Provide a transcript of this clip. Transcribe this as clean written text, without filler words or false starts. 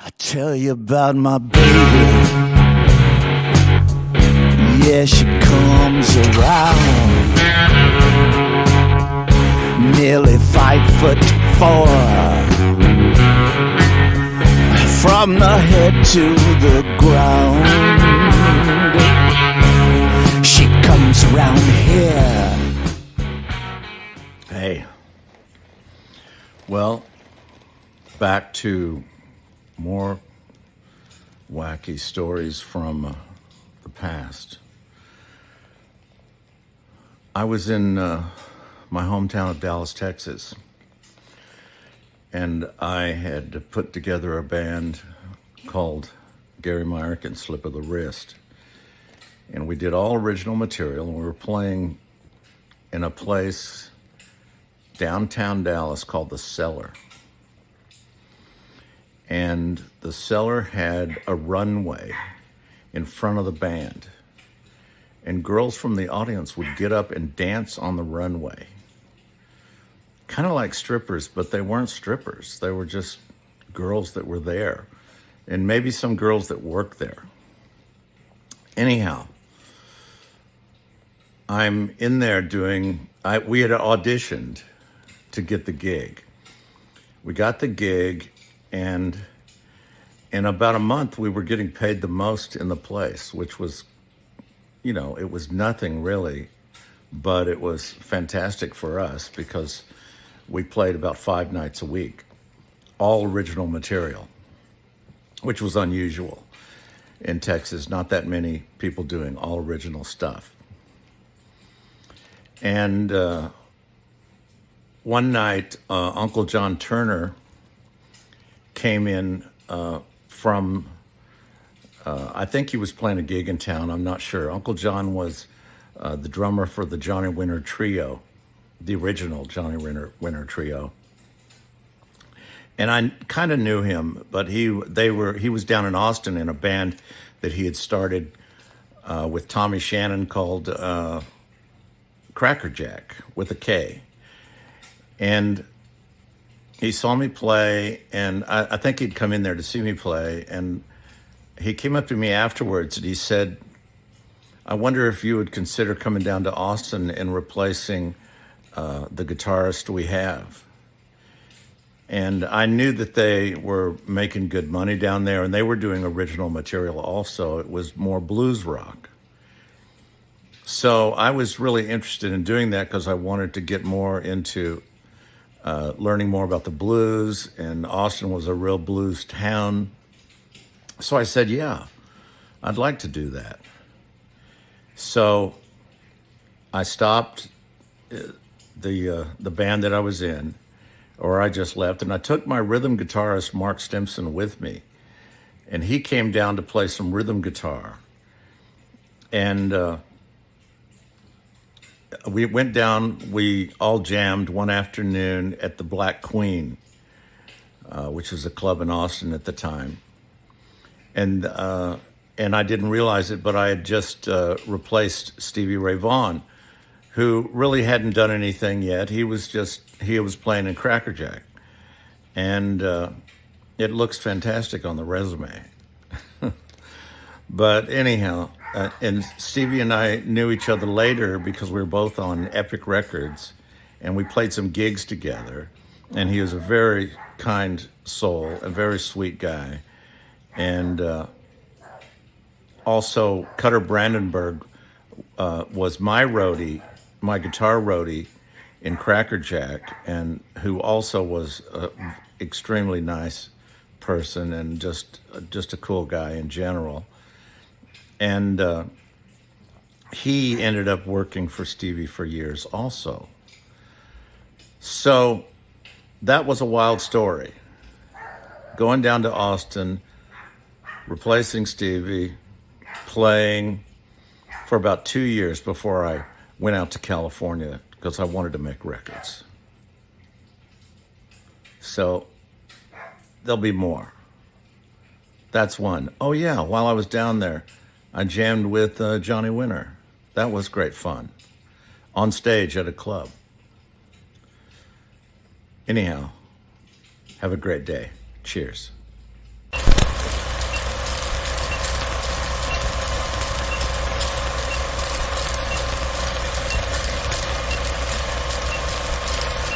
I tell you about my baby. Yeah, she comes around. Nearly 5'4", from the head to the ground. She comes around here. Hey. Well, back to more wacky stories from the past. I was in my hometown of Dallas, Texas, and I had put together a band called Gary Myrick and Slip of the Wrist. And we did all original material, and we were playing in a place downtown Dallas called The Cellar. And The Cellar had a runway in front of the band. And girls from the audience would get up and dance on the runway. Kind of like strippers, but they weren't strippers. They were just girls that were there. And maybe some girls that worked there. Anyhow, I'm in there we had auditioned to get the gig. We got the gig, and in about a month, we were getting paid the most in the place, which was, it was nothing really, but it was fantastic for us because we played about 5 nights a week, all original material, which was unusual in Texas. Not that many people doing all original stuff. And one night, Uncle John Turner came in from, I think he was playing a gig in town, I'm not sure. Uncle John was the drummer for the Johnny Winter Trio, the original Johnny Winter Trio. And I kind of knew him, but he was down in Austin in a band that he had started with Tommy Shannon called Cracker Jack with a K. And he saw me play, and I think he'd come in there to see me play, and he came up to me afterwards and he said, I wonder if you would consider coming down to Austin and replacing the guitarist we have. And I knew that they were making good money down there, and they were doing original material also. It was more blues rock. So I was really interested in doing that because I wanted to get more into learning more about the blues, and Austin was a real blues town. So I said, yeah, I'd like to do that. So I stopped the band that I was in, or I just left, and I took my rhythm guitarist, Mark Stimson, with me, and he came down to play some rhythm guitar. And we went down, we all jammed one afternoon at the Black Queen, which was a club in Austin at the time. And I didn't realize it, but I had just replaced Stevie Ray Vaughan, who really hadn't done anything yet. He was playing in Cracker Jack. And it looks fantastic on the resume. But anyhow, and Stevie and I knew each other later because we were both on Epic Records, and we played some gigs together. And he was a very kind soul, a very sweet guy. And also, Cutter Brandenburg was my roadie, my guitar roadie in Cracker Jack, and who also was an extremely nice person and just a cool guy in general. And he ended up working for Stevie for years also. So that was a wild story. Going down to Austin, replacing Stevie, playing for about 2 years before I went out to California because I wanted to make records. So there'll be more. That's one. Oh yeah, while I was down there, I jammed with Johnny Winter. That was great fun. On stage at a club. Anyhow, have a great day. Cheers.